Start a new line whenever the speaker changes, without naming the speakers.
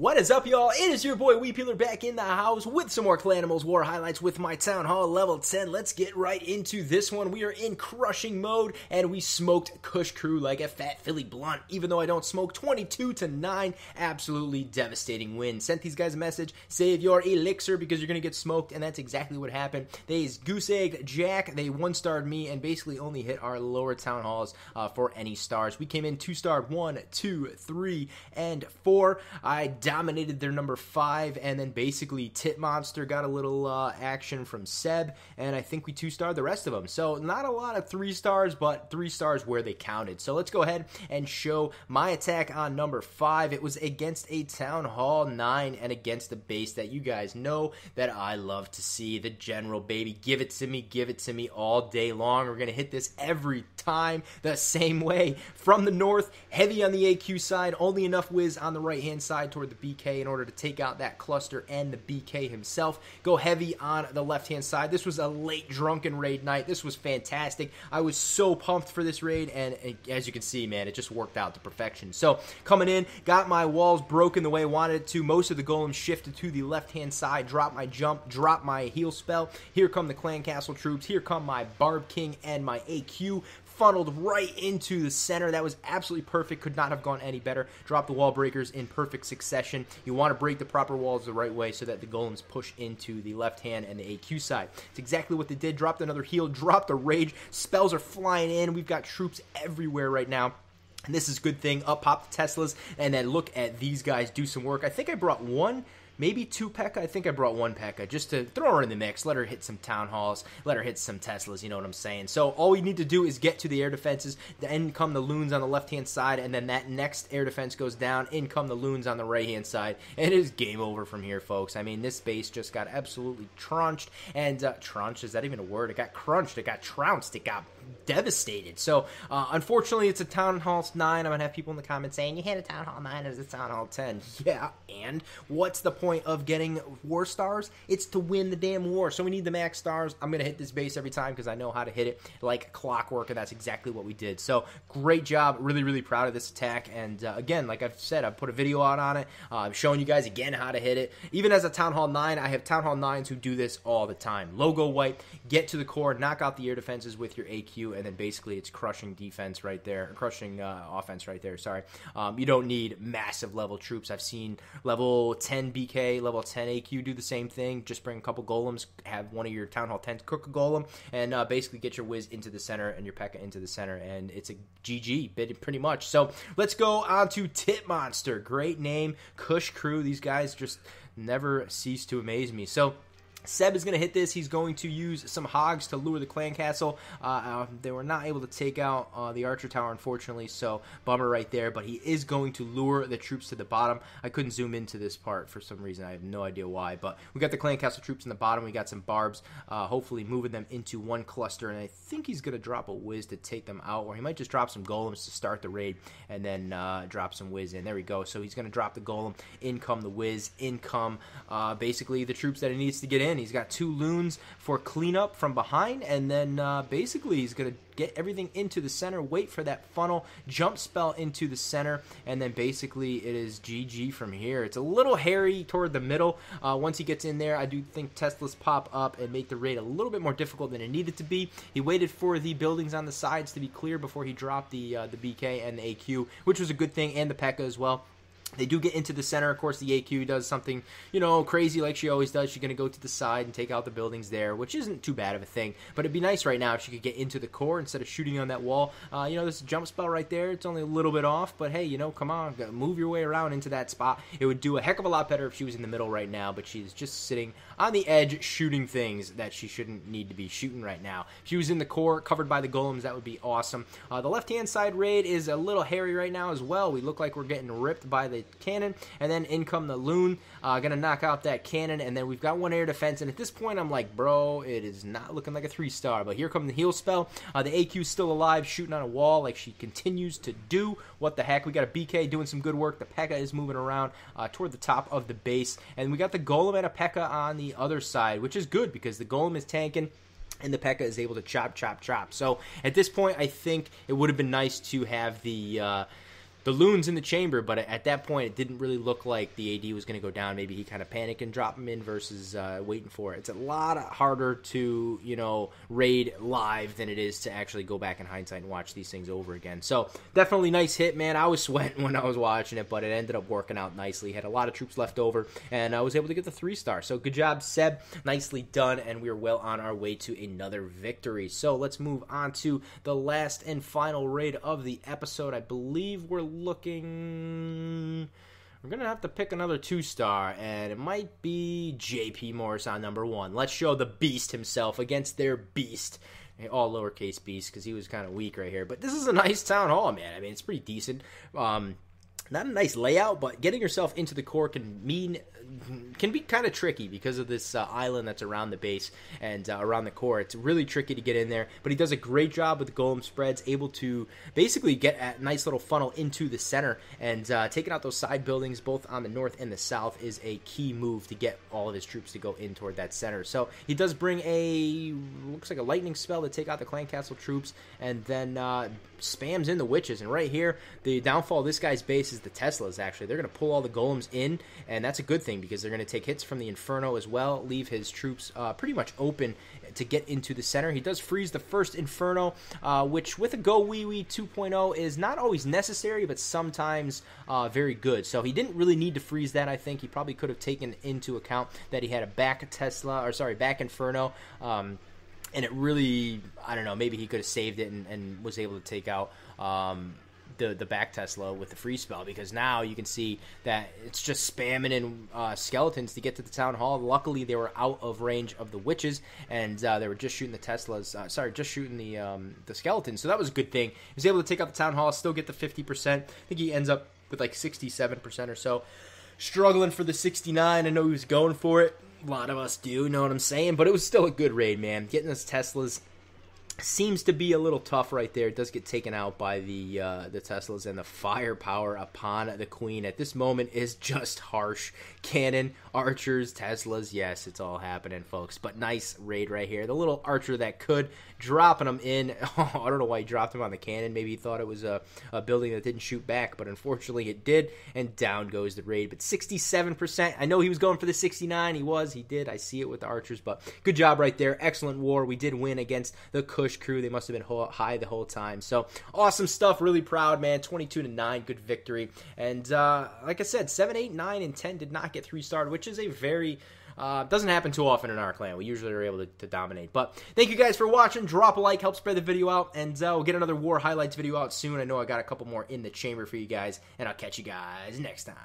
What is up, y'all? It is your boy Weepeeler back in the house with some more Clanimals War highlights with my Town Hall level 10. Let's get right into this one. We are in crushing mode, and we smoked Kush Crew like a fat Philly blunt. Even though I don't smoke, 22-9, absolutely devastating win. Sent these guys a message, save your elixir because you're going to get smoked, and that's exactly what happened. They goose-egged Jack, they one-starred me, and basically only hit our lower Town Halls for any stars. We came in 2-starred 1, 2, 3, and 4. I dominated their number 5, and then basically Tit Monster got a little action from Seb, and I think we 2-starred the rest of them. So not a lot of 3 stars, but 3 stars where they counted. So let's go ahead and show my attack on number 5. It was against a Town Hall 9 and against the base that you guys know that I love to see. The General, baby. Give it to me all day long. We're going to hit this every time the same way. From the north, heavy on the AQ side, only enough whiz on the right-hand side toward the BK in order to take out that cluster and the BK himself. Go heavy on the left-hand side. This was a late drunken raid night. This was fantastic. I was so pumped for this raid, and as you can see, man, it just worked out to perfection. So, coming in, got my walls broken the way I wanted it to. Most of the golems shifted to the left-hand side. Drop my jump, drop my heal spell. Here come the Clan Castle troops. Here come my Barb King and my AQ. Funneled right into the center. That was absolutely perfect. Could not have gone any better. Drop the wall breakers in perfect succession. You want to break the proper walls the right way so that the golems push into the left hand and the AQ side. It's exactly what they did. Dropped another heal. Dropped a rage. Spells are flying in. We've got troops everywhere right now. And this is a good thing. Up pop the Teslas. And then look at these guys do some work. I think I brought one, maybe 2 P.E.K.K.A. I think I brought 1 P.E.K.K.A. just to throw her in the mix. Let her hit some Town Halls. Let her hit some Teslas, you know what I'm saying? So all we need to do is get to the air defenses. Then come the loons on the left-hand side, and then that next air defense goes down. In come the loons on the right-hand side. And it is game over from here, folks. I mean, this base just got absolutely trunched. And trunched, is that even a word? It got crunched. It got trounced. It got devastated. So, unfortunately, it's a Town Hall 9. I'm going to have people in the comments saying, you had a Town Hall 9 as a Town Hall 10. Yeah, and what's the point of getting war stars? It's to win the damn war. So we need the max stars. I'm going to hit this base every time because I know how to hit it like clockwork, and that's exactly what we did. So, great job. Really, really proud of this attack. And, again, like I've said, I've put a video out on it. I'm showing you guys again how to hit it. Even as a Town Hall 9, I have Town Hall 9s who do this all the time. Logo wipe, get to the core, knock out the air defenses with your AQ, and then basically it's crushing defense right there, crushing offense right there, sorry. You don't need massive level troops. I've seen level 10 BK, level 10 AQ do the same thing. Just bring a couple golems, have one of your Town Hall 10s cook a golem, and basically get your whiz into the center and your P.E.K.K.A. into the center, and it's a GG, pretty much. So let's go on to Tit Monster. Great name, Kush Crew. These guys just never cease to amaze me. So Seb is going to hit this. He's going to use some hogs to lure the clan castle. They were not able to take out the archer tower, unfortunately, so bummer right there. But he is going to lure the troops to the bottom. I couldn't zoom into this part for some reason. I have no idea why. But we got the clan castle troops in the bottom. We got some barbs, hopefully moving them into one cluster. And I think he's going to drop a whiz to take them out, or he might just drop some golems to start the raid and then drop some whiz in. There we go. So he's going to drop the golem. In come the whiz. In come basically the troops that he needs to get in. He's got 2 loons for cleanup from behind, and then basically he's going to get everything into the center, wait for that funnel, jump spell into the center, and then basically it is GG from here. It's a little hairy toward the middle. Once he gets in there, I do think Teslas pop up and make the raid a little bit more difficult than it needed to be. He waited for the buildings on the sides to be clear before he dropped the BK and the AQ, which was a good thing, and the P.E.K.K.A. as well. They do get into the center. Of course, the AQ does something, you know, crazy like she always does. She's going to go to the side and take out the buildings there, which isn't too bad of a thing. But it'd be nice right now if she could get into the core instead of shooting on that wall. You know, there's a jump spell right there. It's only a little bit off, but hey, you know, come on, move your way around into that spot. It would do a heck of a lot better if she was in the middle right now, but she's just sitting on the edge shooting things that she shouldn't need to be shooting right now. If she was in the core, covered by the golems, that would be awesome. The left-hand side raid is a little hairy right now as well. We look like we're getting ripped by the cannon. And then in come the loon, gonna knock out that cannon, and then we've got 1 air defense, and at this point I'm like, bro, it is not looking like a 3-star, but here come the heal spell. The AQ's still alive, shooting on a wall like she continues to do. What the heck, we got a BK doing some good work. The P.E.K.K.A. is moving around toward the top of the base, and we got the golem and a P.E.K.K.A. on the other side, which is good because the golem is tanking and the P.E.K.K.A. is able to chop. So at this point, I think it would have been nice to have the loons in the chamber, but at that point, it didn't really look like the AD was going to go down. Maybe he kind of panicked and dropped him in versus waiting for it. It's a lot harder to, you know, raid live than it is to actually go back in hindsight and watch these things over again. So definitely nice hit, man. I was sweating when I was watching it, but it ended up working out nicely. Had a lot of troops left over, and I was able to get the 3-star. So good job, Seb. Nicely done, and we're well on our way to another victory. So let's move on to the last and final raid of the episode. I believe we're looking... We're going to have to pick another 2-star, and it might be JP Morris on number 1. Let's show the beast himself against their beast. All lowercase beast, because he was kind of weak right here. But this is a nice town hall, man. I mean, it's pretty decent. Not a nice layout, but getting yourself into the core can be kind of tricky because of this island that's around the base and around the core. It's really tricky to get in there, but he does a great job with the golem spreads, able to basically get a nice little funnel into the center, and taking out those side buildings both on the north and the south is a key move to get all of his troops to go in toward that center. So he does bring looks like a lightning spell to take out the clan castle troops, and then spams in the witches. And right here, the downfall of this guy's base is the Teslas. Actually, they're going to pull all the golems in, and that's a good thing because they're going to take hits from the Inferno as well, leave his troops pretty much open to get into the center. He does freeze the first Inferno, which with a GOWIWI 2.0 is not always necessary, but sometimes very good. So he didn't really need to freeze that. I think he probably could have taken into account that he had a back Inferno. And it really, I don't know, maybe he could have saved it and was able to take out the back Tesla with the free spell, because now you can see that it's just spamming in skeletons to get to the town hall. Luckily, they were out of range of the witches, and they were just shooting the Teslas. Just shooting the skeletons. So that was a good thing. He was able to take out the town hall, still get the 50%. I think he ends up with like 67% or so. Struggling for the 69. I know he was going for it. A lot of us do, you know what I'm saying? But it was still a good raid, man. Getting those Teslas seems to be a little tough right there. It does get taken out by the Teslas, and the firepower upon the Queen at this moment is just harsh. Cannon, archers, Teslas, yes, it's all happening, folks. But nice raid right here. The little archer that could, dropping him in. Oh, I don't know why he dropped him on the cannon. Maybe he thought it was a building that didn't shoot back, but unfortunately it did, and down goes the raid. But 67%. I know he was going for the 69. He did. I see it with the archers, but good job right there. Excellent war. We did win against the Kush crew. They must have been high the whole time. So awesome stuff. Really proud, man. 22-9. Good victory. And like I said, 7, 8, 9, and 10 did not get 3-starred, which is a very... doesn't happen too often in our clan. We usually are able to dominate. But thank you guys for watching. Drop a like, help spread the video out, and we'll get another war highlights video out soon. I know I got a couple more in the chamber for you guys, and I'll catch you guys next time.